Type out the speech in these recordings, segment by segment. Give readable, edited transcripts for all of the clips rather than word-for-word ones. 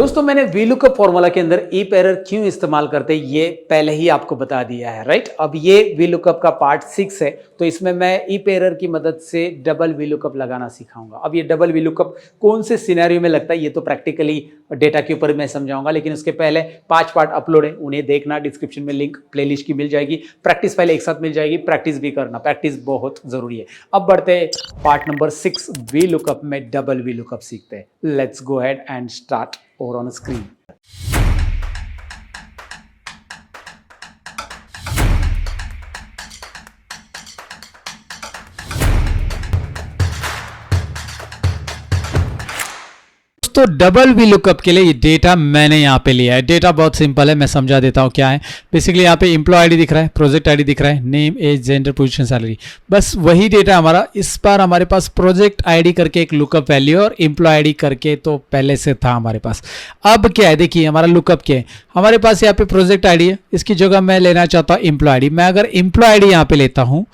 दोस्तों मैंने VLOOKUP formula के अंदर if एरर क्यों इस्तेमाल करते हैं ये पहले ही आपको बता दिया है, राइट। अब ये VLOOKUP का पार्ट 6 है, तो इसमें मैं if एरर की मदद से डबल VLOOKUP लगाना सिखाऊंगा। अब ये डबल VLOOKUP कौन से सिनेरियो में लगता है ये तो प्रैक्टिकली डेटा के ऊपर मैं समझाऊंगा, लेकिन उसके पहले 5 पार्ट अपलोड है, उन्हें देखना। डिस्क्रिप्शन में लिंक प्लेलिस्ट की मिल जाएगी, प्रैक्टिस फाइल एक साथ मिल जाएगी, प्रैक्टिस भी करना, प्रैक्टिस बहुत जरूरी है। अब बढ़ते हैं पार्ट नंबर 6 VLOOKUP में डबल VLOOKUP सीखते हैं। Let's go ahead and start over on a screen. तो डबल VLOOKUP के लिए ये डेटा मैंने यहाँ पे लिया है। डेटा बहुत सिंपल है, मैं समझा देता हूँ क्या है। बेसिकली यहाँ पे एम्प्लॉय आईडी दिख रहा है, प्रोजेक्ट आईडी दिख रहा है, name, age, gender, position, salary, बस वही डेटा हमारा। इस बार हमारे पास प्रोजेक्ट आईडी करके एक लुकअप वैल्यू और एम्प्लॉय आईडी करके तो पहले से था हमारे पास। अब क्या है, देखिए हमारा लुकअप क्या है। हमारे पास यहाँ पे प्रोजेक्ट आईडी है, इसकी जगह मैं लेना चाहता हूँ एम्प्लॉय आईडी। मैं अगर एम्प्लॉय आईडी यहाँ पे लेता हूँ,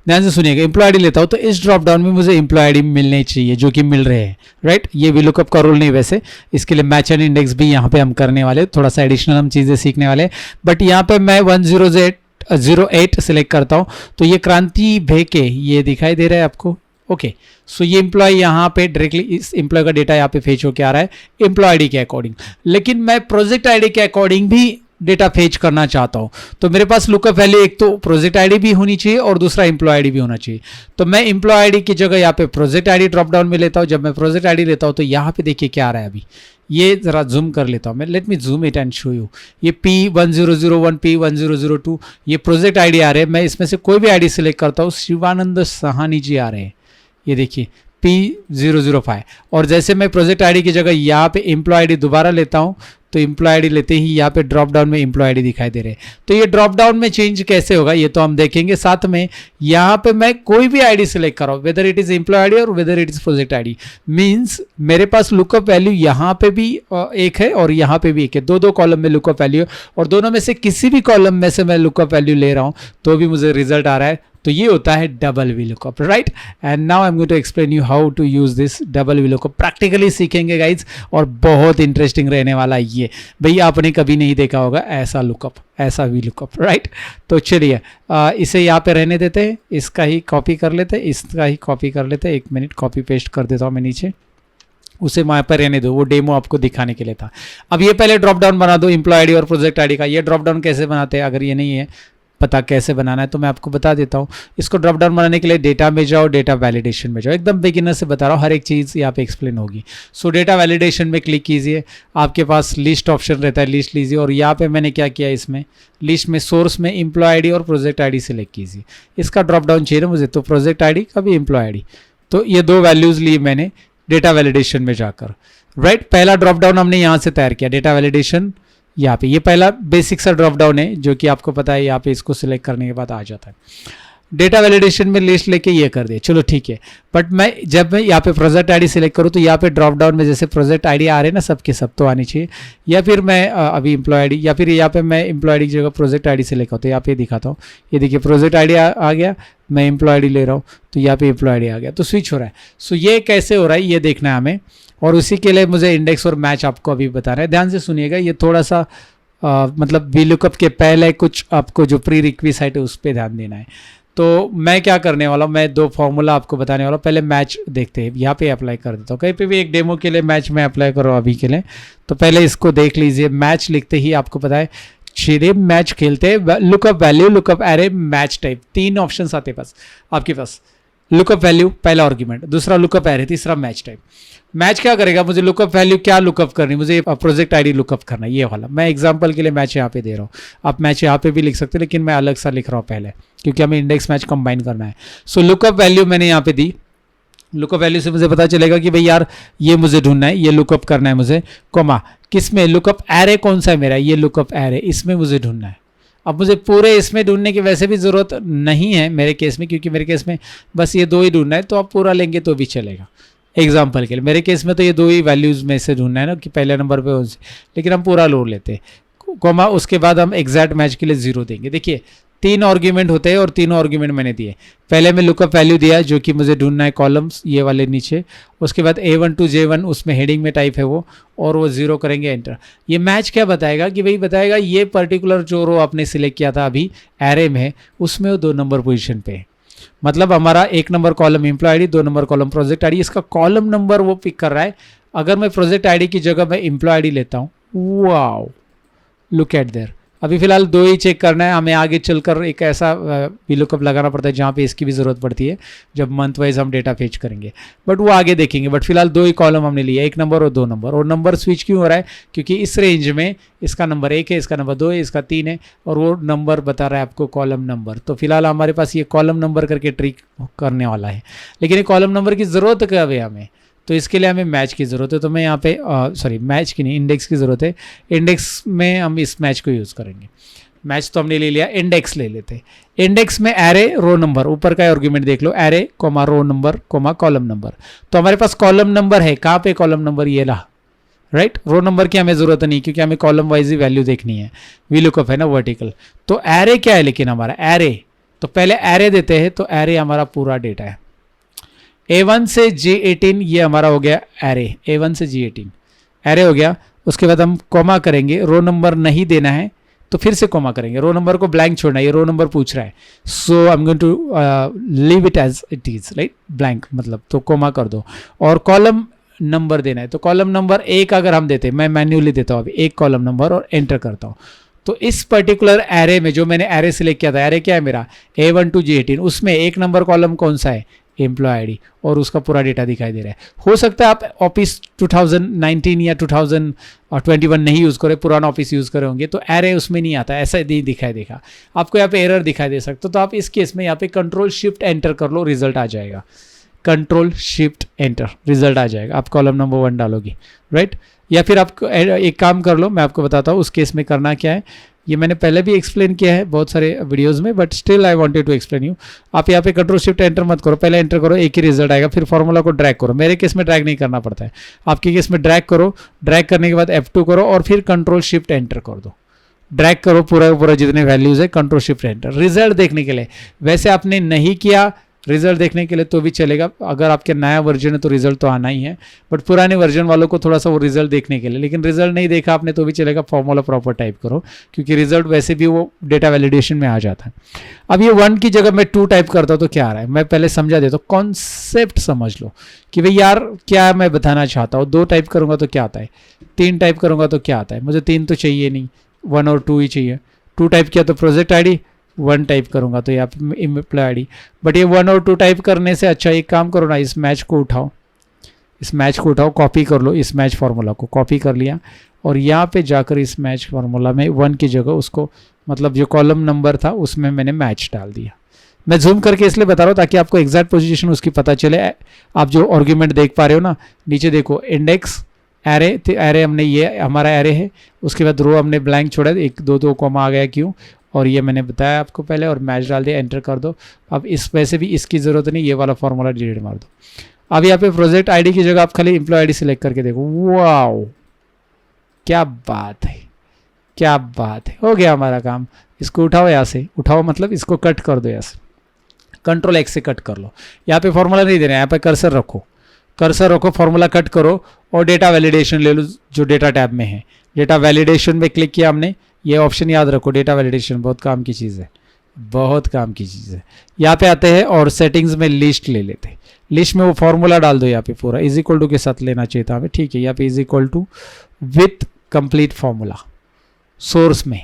ध्यान से सुनिएगा, एम्प्लॉय आईडी लेता हूं तो इस ड्रॉप डाउन में मुझे एम्प्लॉय आईडी मिलनी चाहिए, जो कि मिल रहे हैं, राइट। ये VLOOKUP का रूल नहीं, वैसे इसके लिए मैच एंड इंडेक्स भी यहाँ पे हम करने वाले, थोड़ा सा एडिशनल हम चीजें सीखने वाले। बट यहाँ पे मैं 108 सिलेक्ट करता हूँ तो ये क्रांति भेके ये दिखाई दे रहा है आपको, ओके। सो ये एम्प्लॉय यहाँ पे डायरेक्टली इस एम्प्लॉय का डेटा यहाँ पे फेच होके आ रहा है एम्प्लॉय आईडी के अकॉर्डिंग। लेकिन मैं प्रोजेक्ट आईडी के अकॉर्डिंग भी डेटा फेच करना चाहता हूं, तो मेरे पास लुकअप वैल्यू एक तो प्रोजेक्ट आईडी भी होनी चाहिए और दूसरा एम्प्लॉय आईडी भी होना चाहिए। तो मैं एम्प्लॉय आईडी की जगह यहाँ पे प्रोजेक्ट आईडी ड्रॉप डाउन में लेता हूं। जब मैं प्रोजेक्ट आईडी लेता हूं तो यहाँ पे देखिए क्या आ रहा है। अभी ये जरा जूम कर लेता हूं मैं, let me zoom it and show you. ये P1001 P1002 ये प्रोजेक्ट आईडी आ रहे हैं। मैं इसमें से कोई भी आईडी सिलेक्ट करता हूँ, शिवानंद सहानी जी आ रहे हैं, ये देखिए P005। और जैसे मैं प्रोजेक्ट आईडी की जगह यहाँ पे एम्प्लॉय आईडी दोबारा लेता हूँ तो एम्प्लॉय आईडी लेते ही यहाँ पे ड्रॉप डाउन में एम्प्लॉय आईडी दिखाई दे रहे हैं। तो ये ड्रॉप डाउन में चेंज कैसे होगा ये तो हम देखेंगे। साथ में यहाँ पे मैं कोई भी आईडी सिलेक्ट कर रहा हूँ, whether it is employ ID और whether it is project ID, means मेरे पास लुकअप वैल्यू यहाँ पे भी एक है और यहाँ पे भी एक है। दो कॉलम में लुकअप वैल्यू, और दोनों में से किसी भी कॉलम में से मैं लुकअप वैल्यू ले रहा हूँ तो भी मुझे रिजल्ट आ रहा है। तो ये होता है double VLOOKUP, right. And now I am going to explain you how to use this double VLOOKUP। Practically सीखेंगे गाइज, और बहुत इंटरेस्टिंग रहने वाला है ये। भैया आपने कभी नहीं देखा होगा ऐसा लुकअप, ऐसा VLOOKUP, राइट। तो चलिए इसे यहाँ पे रहने देते हैं, इसका ही कॉपी कर लेते हैं, इसका ही कॉपी कर लेते हैं। 1 मिनट कॉपी पेस्ट कर देता हूँ मैं नीचे, उसे वहाँ पर रहने दो, वो डेमो आपको दिखाने के लिए था। अब ये पहले ड्रॉप डाउन बना दो एम्प्लॉय आईडी और प्रोजेक्ट आईडी का। ये ड्रॉप डाउन कैसे बनाते हैं, अगर ये नहीं है पता कैसे बनाना है तो मैं आपको बता देता हूँ। इसको ड्रॉप डाउन बनाने के लिए डेटा में जाओ, डेटा वैलिडेशन में जाओ। एकदम बिगिनर से बता रहा हूँ, हर एक चीज़ यहाँ पे एक्सप्लेन होगी। सो डेटा वैलिडेशन में क्लिक कीजिए, आपके पास लिस्ट ऑप्शन रहता है, लिस्ट लीजिए। और यहाँ पे मैंने क्या किया, इसमें लिस्ट में सोर्स में एम्प्लॉय आईडी और प्रोजेक्ट आईडी सेलेक्ट कीजिए। इसका ड्रॉप डाउन चाहिए ना मुझे, तो प्रोजेक्ट आईडी कभी एम्प्लॉय आईडी। तो ये 2 वैल्यूज़ लिए मैंने डेटा वैलिडेशन में जाकर, राइट। पहला ड्रॉप डाउन हमने यहाँ से तैयार किया, डेटा वैलिडेशन यहाँ पे। ये पहला बेसिक सा ड्रॉप डाउन है जो कि आपको पता है, यहाँ पे इसको सिलेक्ट करने के बाद आ जाता है। डेटा वैलिडेशन में लिस्ट लेके ये कर दिए, चलो ठीक है। बट मैं जब मैं यहाँ पे प्रोजेक्ट आईडी सिलेक्ट करूँ तो यहाँ पे ड्रॉप डाउन में जैसे प्रोजेक्ट आईडी आ रहे हैं ना, सबके सब तो आनी चाहिए। या फिर मैं अभी एम्प्लॉय आईडी, या फिर यहाँ पे मैं एम्प्लॉय आईडी की जगह प्रोजेक्ट आईडी सिलेक्ट होता है, यहाँ पे दिखाता हूँ। ये देखिए प्रोजेक्ट आईडी आ गया, मैं एम्प्लॉय आईडी ले रहा हूँ तो यहाँ पे एम्प्लॉय आईडी आ गया, तो स्विच हो रहा है। सो ये कैसे हो रहा है ये देखना है हमें, और उसी के लिए मुझे इंडेक्स और मैच आपको अभी बता रहा है। ध्यान से सुनिएगा, ये थोड़ा सा मतलब VLOOKUP के पहले कुछ आपको जो प्री रिक्विजिट है उस पर ध्यान देना है। तो मैं क्या करने वाला हूँ, मैं 2 फॉर्मूला आपको बताने वाला हूँ। पहले मैच देखते हैं, यहाँ पे अप्लाई कर देता हूँ। कहीं पे भी एक डेमो के लिए मैच में अप्लाई करो अभी के लिए, तो पहले इसको देख लीजिए। मैच लिखते ही आपको पता है सीधे मैच खेलते हैं। Lookup value, lookup array, match type, 3 option आते पास आपके पास। लुकअप वैल्यू पहला आर्गुमेंट, दूसरा लुकअप एरे, तीसरा मैच टाइप। मैच क्या करेगा, मुझे लुकअप वैल्यू क्या लुकअप करनी, मुझे प्रोजेक्ट आईडी लुकअप करना है, ये वाला। मैं एग्जांपल के लिए मैच यहाँ पे दे रहा हूँ, आप मैच यहाँ पे भी लिख सकते हैं, लेकिन मैं अलग सा लिख रहा हूँ पहले, क्योंकि हमें इंडेक्स मैच कंबाइन करना है। सो लुकअप वैल्यू मैंने यहाँ पे दी। लुकअप वैल्यू से मुझे पता चलेगा कि भाई यार ये मुझे ढूंढना है, ये लुकअप करना है मुझे, कोमा किस में, लुकअप एरे कौन सा है मेरा, ये लुकअप एरे, इसमें मुझे ढूंढना है। अब मुझे पूरे इसमें ढूंढने की वैसे भी ज़रूरत नहीं है मेरे केस में, क्योंकि मेरे केस में बस ये 2 ही ढूंढना है, तो आप पूरा लेंगे तो भी चलेगा। एग्जाम्पल के लिए मेरे केस में तो ये 2 ही वैल्यूज़ में से ढूंढना है ना, कि पहले नंबर पे, लेकिन हम पूरा लोड लेते हैं, कोमा उसके बाद हम एग्जैक्ट मैच के लिए 0 देंगे। देखिए तीन आर्ग्यूमेंट होते हैं और तीनों आर्ग्यूमेंट मैंने दिए। पहले में लुकअप वैल्यू दिया जो कि मुझे ढूंढना है कॉलम्स ये वाले नीचे, उसके बाद A1 to J1 उसमें हेडिंग में टाइप है वो, और वो 0 करेंगे एंटर। ये मैच क्या बताएगा कि भाई बताएगा ये पर्टिकुलर जो रो आपने सिलेक्ट किया था अभी एरे में उसमें वो 2 नंबर पोजीशन पे है। मतलब हमारा 1 number column employ ID, 2 number column project ID, इसका कॉलम नंबर वो पिक कर रहा है। अगर मैं प्रोजेक्ट आईडी की जगह मैं एम्प्लॉय आईडी लेता हूँ, वाओ लुक एट देयर। अभी फिलहाल 2 ही चेक करना है, हमें आगे चलकर एक ऐसा VLOOKUP लगाना पड़ता है जहाँ पे इसकी भी ज़रूरत पड़ती है जब मंथ वाइज हम डेटा फेच करेंगे, बट वो आगे देखेंगे। बट फिलहाल 2 ही कॉलम हमने लिया, 1 नंबर और 2 नंबर। और नंबर स्विच क्यों हो रहा है? क्योंकि इस रेंज में इसका नंबर 1 है, इसका नंबर 2 है, इसका 3 है, और वो नंबर बता रहा है आपको कॉलम नंबर। तो फिलहाल हमारे पास ये कॉलम नंबर करके ट्रिक करने वाला है, लेकिन ये कॉलम नंबर की ज़रूरत कब है हमें? तो इसके लिए हमें मैच की ज़रूरत है। तो मैं यहाँ पे सॉरी मैच की नहीं, इंडेक्स की ज़रूरत है। इंडेक्स में हम इस मैच को यूज़ करेंगे। मैच तो हमने ले लिया, इंडेक्स ले लेते। इंडेक्स में एरे रो नंबर, ऊपर का आर्गुमेंट देख लो, array comma row number comma column number. तो हमारे पास कॉलम नंबर है, कहाँ पे कॉलम नंबर? ये रहा, राइट। रो नंबर की हमें ज़रूरत नहीं क्योंकि हमें कॉलम वाइज ही वैल्यू देखनी है, VLOOKUP है ना वर्टिकल। तो एरे क्या है लेकिन हमारा? एरे तो पहले एरे देते हैं, तो एरे हमारा पूरा डेटा है A1 से G18, ये हमारा हो गया एरे। A1 से G18 एरे हो गया। उसके बाद हम कॉमा करेंगे, रो नंबर नहीं देना है तो फिर से कॉमा करेंगे, रो नंबर को ब्लैंक छोड़ना है, ये रो नंबर पूछ रहा है, so I am going to leave it as it is, right, blank मतलब, तो कॉमा कर दो। और कॉलम नंबर देना है, तो कॉलम नंबर 1 अगर हम देते हैं, मैं मैन्युअली देता हूँ अभी 1 कॉलम नंबर और एंटर करता हूँ। तो इस पर्टिकुलर एरे में जो मैंने एरे सिलेक्ट किया था, एरे क्या है मेरा? A1 to G18, उसमें 1 नंबर कॉलम कौन सा है? एम्प्लॉय आईडी, और उसका पूरा डेटा दिखाई दे रहा है। हो सकता है आप ऑफिस 2019 या 2021 नहीं यूज़ करें, पुराना ऑफिस यूज़ करे होंगे, तो एरे उसमें नहीं आता, ऐसा नहीं दिखाई देगा आपको, यहाँ पे एरर दिखाई दे सकता। तो आप इस केस में यहाँ पे कंट्रोल शिफ्ट एंटर कर लो, रिजल्ट आ जाएगा। कंट्रोल शिफ्ट एंटर, रिजल्ट आ जाएगा। आप कॉलम नंबर 1 डालोगे, राइट। या फिर आप एक काम कर लो, मैं आपको बताता हूँ उस केस में करना क्या है। ये मैंने पहले भी एक्सप्लेन किया है बहुत सारे वीडियोस में, but still I wanted to explain you. आप यहाँ पे कंट्रोल शिफ्ट एंटर मत करो, पहले एंटर करो, एक ही रिजल्ट आएगा, फिर फॉर्मूला को ड्रैग करो। मेरे केस में ड्रैग नहीं करना पड़ता है, आपके केस में ड्रैग करो, ड्रैग करने के बाद F2 करो और फिर कंट्रोल शिफ्ट एंटर कर दो। ड्रैग करो पूरा जितने वैल्यूज है, कंट्रोल शिफ्ट एंटर, रिजल्ट देखने के लिए। वैसे आपने नहीं किया रिजल्ट देखने के लिए तो भी चलेगा, अगर आपके नया वर्जन है तो रिजल्ट तो आना ही है, बट पुराने वर्जन वालों को थोड़ा सा वो रिजल्ट देखने के लिए। लेकिन रिजल्ट नहीं देखा आपने तो भी चलेगा, फॉर्मूला प्रॉपर टाइप करो, क्योंकि रिजल्ट वैसे भी वो डेटा वैलिडेशन में आ जाता है। अब ये 1 की जगह मैं 2 टाइप करता हूँ तो क्या आ रहा है, मैं पहले समझा देता हूँ, कॉन्सेप्ट समझ लो कि भाई यार क्या मैं बताना चाहता हूँ। 2 टाइप करूँगा तो क्या आता है, 3 टाइप करूँगा तो क्या आता है। मुझे 3 तो चाहिए नहीं, 1 और 2 ही चाहिए। 2 टाइप किया तो प्रोजेक्ट आईडी, 1 टाइप करूंगा तो यहाँ पे एम्प्लॉय आईडी। बट ये 1 और 2 टाइप करने से अच्छा एक काम करो ना, इस मैच को उठाओ, इस मैच को उठाओ, कॉपी कर लो, इस मैच फार्मूला को कॉपी कर लिया और यहाँ पे जाकर इस मैच फार्मूला में 1 की जगह उसको, मतलब जो कॉलम नंबर था उसमें मैंने मैच डाल दिया। मैं जूम करके इसलिए बता रहा हूँ ताकि आपको एग्जैक्ट पोजीशन उसकी पता चले। आप जो आर्गुमेंट देख पा रहे हो ना, नीचे देखो इंडेक्स एरे, तो एरे हमने, ये हमारा एरे है, उसके बाद रो हमने ब्लैंक छोड़ा, 1 2 2 कॉमा आ गया क्यों, और ये मैंने बताया आपको पहले, और मैच डाल दिया, एंटर कर दो। अब इस वैसे भी इसकी ज़रूरत नहीं, ये वाला फॉर्मूला डिलीट मार दो। अब यहाँ पे प्रोजेक्ट आईडी की जगह आप खाली एम्प्लॉय आईडी सिलेक्ट करके देखो, वाओ क्या बात है, क्या बात है, हो गया हमारा काम। इसको उठाओ, यहाँ से उठाओ मतलब इसको कट कर दो, यहाँ से कंट्रोल X से कट कर लो। यहाँ पे फॉर्मूला नहीं देना है, यहाँ पे कर्सर रखो, कर्सर रखो, फॉर्मूला कट करो और डेटा वैलिडेशन ले लो जो डेटा टैब में है। डेटा वैलिडेशन में क्लिक किया हमने, ये ऑप्शन याद रखो, डेटा वैलिडेशन बहुत काम की चीज़ है, बहुत काम की चीज़ है। यहाँ पे आते हैं और सेटिंग्स में लिस्ट ले लेते हैं। लिस्ट में वो फॉर्मूला डाल दो, यहाँ पे पूरा इज इक्वल टू के साथ लेना चाहिए था हमें, ठीक है। यहाँ पे is equal to with complete formula, source में,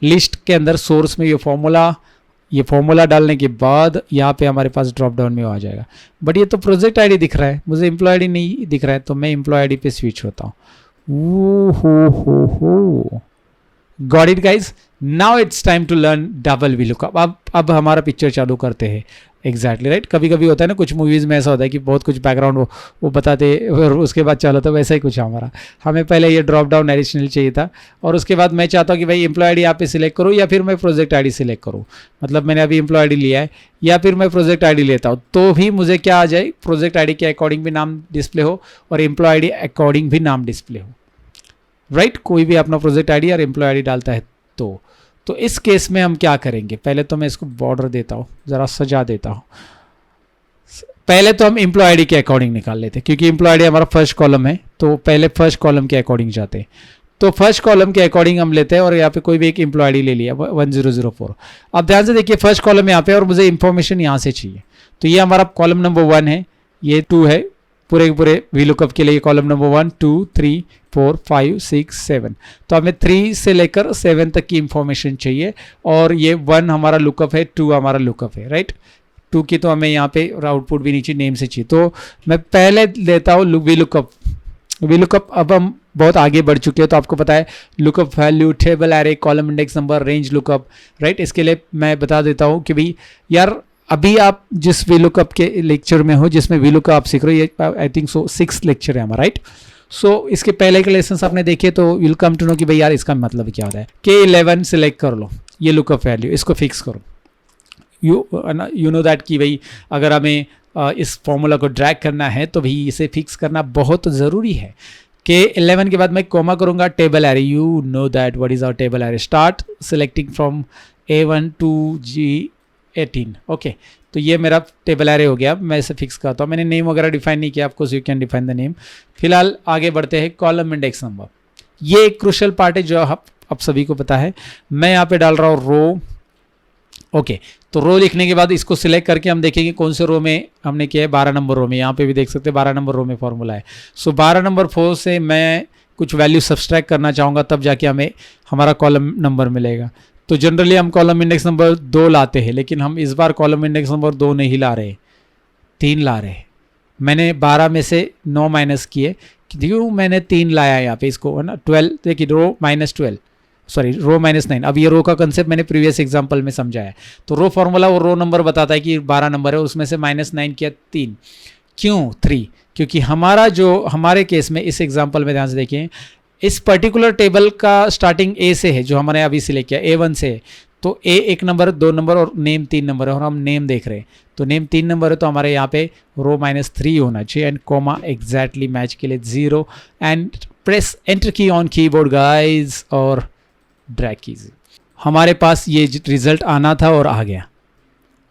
लिस्ट के अंदर सोर्स में ये फॉर्मूला डालने के बाद यहाँ पे हमारे पास ड्रॉप डाउन में आ जाएगा। बट ये तो प्रोजेक्ट आईडी दिख रहा है, मुझे एम्प्लॉय आईडी नहीं दिख रहा है, तो मैं एम्प्लॉय आईडी पे स्विच होता हूँ। हो got it guys, now it's time to learn double VLOOKUP। अब हमारा पिक्चर चालू करते हैं, एग्जैक्टली राइट। कभी कभी होता है ना, कुछ मूवीज़ में ऐसा होता है कि बहुत कुछ बैकग्राउंड वो बताते और उसके बाद चलो, तो वैसा ही कुछ हमारा, हमें पहले ये ड्रॉप डाउन एडिशनल चाहिए था, और उसके बाद मैं चाहता हूँ कि भाई एम्प्लॉय आईडी यहाँ पे सिलेक्ट करूँ या फिर मैं प्रोजेक्ट आईडी सिलेक्ट करूँ। मतलब मैंने अभी एम्प्लॉय आईडी लिया है या फिर मैं प्रोजेक्ट आईडी लेता हूँ, तो भी मुझे क्या आ जाए, प्रोजेक्ट आईडी के अकॉर्डिंग भी नाम डिस्प्ले हो और एम्प्लॉय आईडी अकॉर्डिंग भी नाम डिस्प्ले हो, राइट। कोई भी अपना प्रोजेक्ट आईडी और एम्प्लॉय आईडी डालता है तो तो इस केस में हम क्या करेंगे, पहले तो मैं इसको बॉर्डर देता हूँ, ज़रा सजा देता हूँ। पहले तो हम एम्प्लॉय आईडी के अकॉर्डिंग निकाल लेते हैं, क्योंकि एम्प्लॉय आईडी हमारा फर्स्ट कॉलम है, तो पहले फर्स्ट कॉलम के अकॉर्डिंग जाते हैं। तो फर्स्ट कॉलम के अकॉर्डिंग हम लेते हैं और यहाँ पे कोई भी एक एम्प्लॉय आईडी ले लिया 1004। अब ध्यान से देखिए फर्स्ट कॉलम यहाँ पे और मुझे इंफॉर्मेशन यहाँ से चाहिए, तो ये हमारा कॉलम नंबर 1 है, ये 2 है, पूरे के पूरे VLOOKUP के लिए कॉलम नंबर 1 2 3 4 5 6 7। तो हमें 3 से लेकर 7 तक की इंफॉर्मेशन चाहिए और ये 1 हमारा लुकअप है, 2 हमारा लुकअप है, राइट। 2 की तो हमें यहाँ पे आउटपुट भी नीचे नेम से चाहिए, तो मैं पहले लेता हूँ VLOOKUP। अब हम बहुत आगे बढ़ चुके हैं, तो आपको पता है lookup value, table array, column index number, range lookup, right. इसके लिए मैं बता देता हूँ कि भाई यार अभी आप जिस VLOOKUP के लेक्चर में हो जिसमें VLOOKUP आप सीख रहे हो, ये आई थिंक सो 6 लेक्चर है हमारा, राइट। सो इसके पहले के लेसन आपने देखे तो विल कम टू नो कि भाई यार इसका मतलब क्या होता है। K11 सिलेक्ट कर लो, ये लुकअप वैल्यू, इसको फिक्स करो। यू नो दैट कि भाई अगर हमें इस फॉर्मूला को ड्रैग करना है तो भाई इसे फिक्स करना बहुत ज़रूरी है। K11 के बाद मैं कोमा करूँगा, table array, you know that what is our table array, start selecting from A1 to G18। Okay, तो ये मेरा टेबल एरे हो गया। मैं इसे फिक्स करता हूँ, मैंने नेम वगैरह डिफाइन नहीं किया, आपको you can define the name. फिलहाल आगे बढ़ते हैं, कॉलम इंडेक्स नंबर, ये एक क्रूशियल पार्ट है जो आप सभी को पता है। मैं यहाँ पे डाल रहा हूँ रो। ओके, तो रो लिखने के बाद इसको सिलेक्ट करके हम देखेंगे कौन से रो में हमने किया है, 12 नंबर रो में। यहाँ पे भी देख सकते हैं 12 नंबर रो में फॉर्मूला है। सो 12 नंबर 4 से मैं कुछ वैल्यू सब्सट्रैक्ट करना चाहूँगा, तब जाके हमें हमारा कॉलम नंबर मिलेगा। तो जनरली हम कॉलम इंडेक्स नंबर 2 लाते हैं, लेकिन हम इस बार कॉलम इंडेक्स नंबर 2 नहीं ला रहे, 3 ला रहे। मैंने 12 में से 9 माइनस किए, क्यों मैंने 3 लाया यहाँ पे, इसको है ना 12, देखिए रो -12, सॉरी रो -9। अब ये रो का कंसेप्ट मैंने प्रीवियस एग्जांपल में समझाया। तो रो फॉर्मूला वो रो नंबर बताता है कि 12 नंबर है, उसमें से -9 किया 3, क्यों 3, क्योंकि हमारे केस में इस एग्जांपल में ध्यान से देखें, इस पर्टिकुलर टेबल का स्टार्टिंग A से है, जो हमने अभी सिलेक्ट किया A1 से है। तो A 1 नंबर, 2 नंबर और नेम 3 नंबर है, और हम नेम देख रहे हैं तो नेम 3 नंबर है, तो हमारे यहाँ पे रो -3 होना चाहिए एंड कोमा एग्जैक्टली मैच के लिए 0 एंड प्रेस एंटर की ऑन कीबोर्ड गाइज और ड्रैग कीजिए। हमारे पास ये रिजल्ट आना था और आ गया,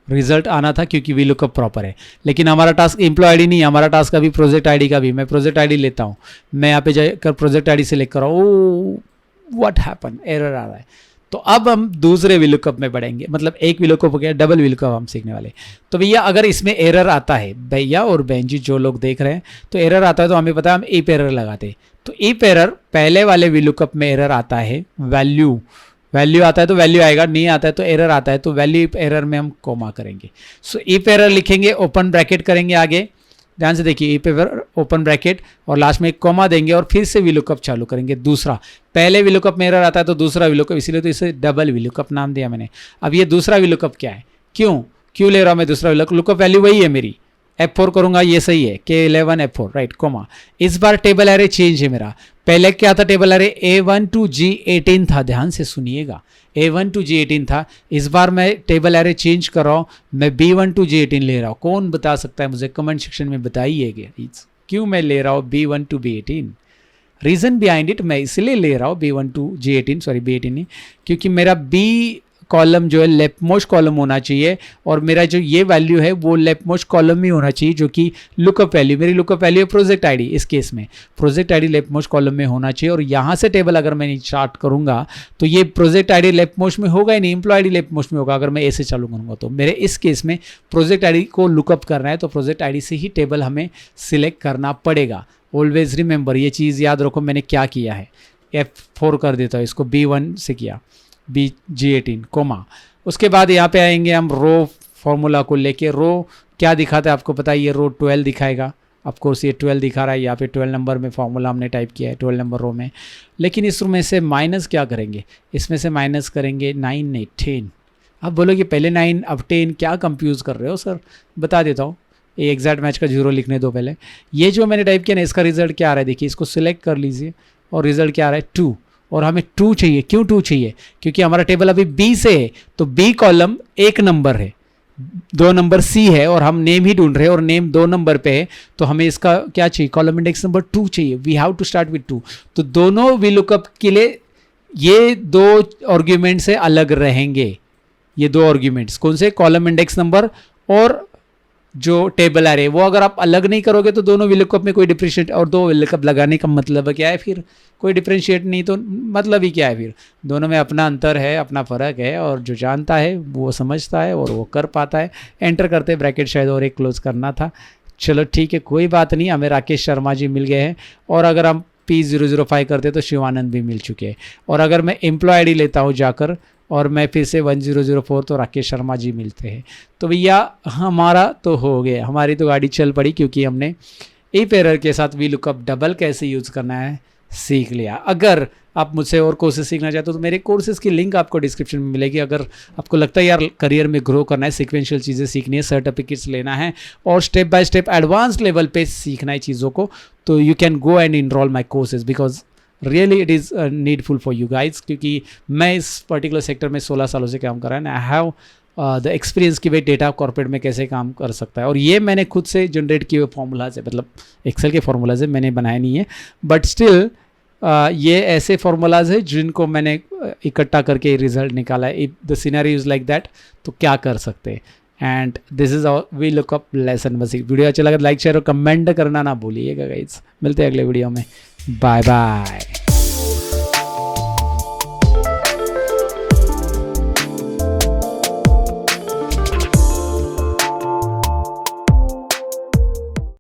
रिजल्ट आना था क्योंकि VLOOKUP प्रॉपर है। लेकिन हमारा टास्क एम्प्लॉय आईडी नहीं, हमारा टास्क अभी प्रोजेक्ट आईडी का भी। मैं प्रोजेक्ट आईडी लेता हूँ, मैं यहाँ पे जाकर प्रोजेक्ट आईडी सेलेक्ट कर रहा हूँ, ओ व्हाट हैपन, एरर आ रहा है। तो अब हम दूसरे VLOOKUP में बढ़ेंगे, मतलब एक VLOOKUP हो गया, डबल VLOOKUP हम सीखने वाले। तो भैया अगर इसमें एरर आता है, भैया और बहन जी जो लोग देख रहे हैं, तो एरर आता है तो हमें पता है हम इफ एरर लगाते हैं। तो इफ एरर पहले वाले VLOOKUP में एरर आता है, वैल्यू आता है तो वैल्यू आएगा, नहीं आता है तो एरर आता है, तो वैल्यू इफ एरर में हम कोमा करेंगे। सो इफ एरर लिखेंगे, ओपन ब्रैकेट करेंगे, आगे ध्यान से देखिए इफ एरर ओपन ब्रैकेट और लास्ट में एक कोमा देंगे और फिर से VLOOKUP चालू करेंगे दूसरा। पहले VLOOKUP में एरर आता है तो दूसरा VLOOKUP, इसीलिए तो इसे डबल VLOOKUP नाम दिया मैंने। अब ये दूसरा VLOOKUP क्या है, क्यों ले रहा हूँ मैं दूसरा VLOOKUP वैल्यू वही है मेरी, F4 करूंगा, ये सही है, K11 F4, राइट, कोमा। इस बार टेबल एरे चेंज है मेरा, पहले क्या था table array, A1 to G18 था, ध्यान से सुनिएगा, A1 to G18 था। इस बार मैं टेबल एरे चेंज कर रहा हूँ, मैं B1 to G18 ले रहा हूँ। कौन बता सकता है मुझे, कमेंट सेक्शन में बताइएगा क्यों मैं ले रहा हूँ B1 to B18, reason behind it. मैं इसलिए ले रहा हूँ B1 to G18, sorry B18 नहीं, क्योंकि मेरा B कॉलम जो है लेफ्ट मोस्ट कॉलम होना चाहिए और मेरा जो ये वैल्यू है वो लेफ्ट मोस्ट कॉलम में होना चाहिए, जो कि लुकअप वैल्यू, मेरी लुकअप वैल्यू है प्रोजेक्ट आईडी। इस केस में project ID left most column में होना चाहिए, और यहाँ से टेबल अगर मैं स्टार्ट करूँगा तो ये प्रोजेक्ट आईडी लेफ्ट मोस्ट में होगा ही नहीं, एम्प्लॉय आईडी लेफ्ट मोस्ट में होगा। अगर मैं ए से चालू करूँगा तो मेरे इस केस में प्रोजेक्ट आईडी को लुकअप करना है, तो प्रोजेक्ट आईडी से ही टेबल हमें सिलेक्ट करना पड़ेगा। ऑलवेज रिमेंबर, ये चीज़ याद रखो, मैंने क्या किया है, F4 कर देता हूँ, इसको B1 से किया, G18 कोमा। उसके बाद यहाँ पे आएंगे हम रो फॉर्मूला को लेके। रो क्या दिखाता है आपको पता है, ये रो 12 दिखाएगा, ऑफकोर्स ये 12 दिखा रहा है, यहाँ पे 12 नंबर में फॉर्मूला हमने टाइप किया है 12 नंबर रो में। लेकिन इसमें से माइनस क्या करेंगे, इसमें से माइनस करेंगे 9 नहीं 10। आप बोलोगे पहले 9 अब 10, क्या कंफ्यूज कर रहे हो सर, बता देता हूँ, ये एग्जैक्ट मैच का 0 लिखने दो पहले। ये जो मैंने टाइप किया ना, इसका रिजल्ट क्या आ रहा है देखिए, इसको सिलेक्ट कर लीजिए और रिजल्ट क्या आ रहा है 2, और हमें 2 चाहिए। क्यों 2 चाहिए, क्योंकि हमारा टेबल अभी B से है, तो B कॉलम 1 नंबर है, 2 नंबर C है, और हम नेम ही ढूंढ रहे हैं और नेम 2 नंबर पे है, तो हमें इसका क्या चाहिए, कॉलम इंडेक्स नंबर 2 चाहिए। We have to start with 2। तो दोनों VLOOKUP के लिए ये दो आर्ग्यूमेंट से अलग रहेंगे। ये दो आर्ग्यूमेंट्स कौन से, कॉलम इंडेक्स नंबर और जो टेबल एरे, वो अगर आप अलग नहीं करोगे तो दोनों विलुकअप में कोई डिफरेंशिएट, और दो विलुकअप लगाने का मतलब क्या है फिर, कोई डिफरेंशिएट नहीं तो मतलब ही क्या है फिर। दोनों में अपना अंतर है, अपना फ़र्क है, और जो जानता है वो समझता है और वो कर पाता है। एंटर करते ब्रैकेट, शायद और एक क्लोज करना था। चलो ठीक है, कोई बात नहीं, हमें राकेश शर्मा जी मिल गए हैं। और अगर हम P005 करते तो शिवानंद भी मिल चुके हैं। और अगर मैं एम्प्लॉय ID लेता हूँ जाकर और मैं फिर से 1004 तो राकेश शर्मा जी मिलते हैं। तो भैया हमारा तो हो गया, हमारी तो गाड़ी चल पड़ी, क्योंकि हमने इफ एरर के साथ वी लुकअप डबल कैसे यूज़ करना है सीख लिया। अगर आप मुझसे और कोर्सेज सीखना चाहते हो तो मेरे कोर्सेज की लिंक आपको डिस्क्रिप्शन में मिलेगी। अगर आपको लगता है यार करियर में ग्रो करना है, सीक्वेंशियल चीज़ें सीखनी है, सर्टिफिकेट्स लेना है और step by step advance level पे सीखना है चीज़ों को, तो you can go and enroll my courses, because really it is needful for you guys. क्योंकि मैं इस पर्टिकुलर सेक्टर में 16 सालों से काम कर रहा है, आई हैव द एक्सपीरियंस कि भाई डेटा कॉर्पोरेट में कैसे काम कर सकता है। और ये मैंने खुद से जनरेट किए हुए फार्मूलाज है, मतलब एक्सेल के फार्मूलाज है, मैंने बनाए नहीं है, बट स्टिल ये ऐसे फार्मूलाज है जिनको मैंने इकट्ठा करके रिजल्ट निकाला है। If the scenario is like that तो क्या कर सकते हैं। And this is our V lookup lesson. बस वीडियो अच्छा लगा लाइक शेयर और कमेंट करना ना भूलिएगा गाइज। मिलते हैं अगले वीडियो में, बाय बाय।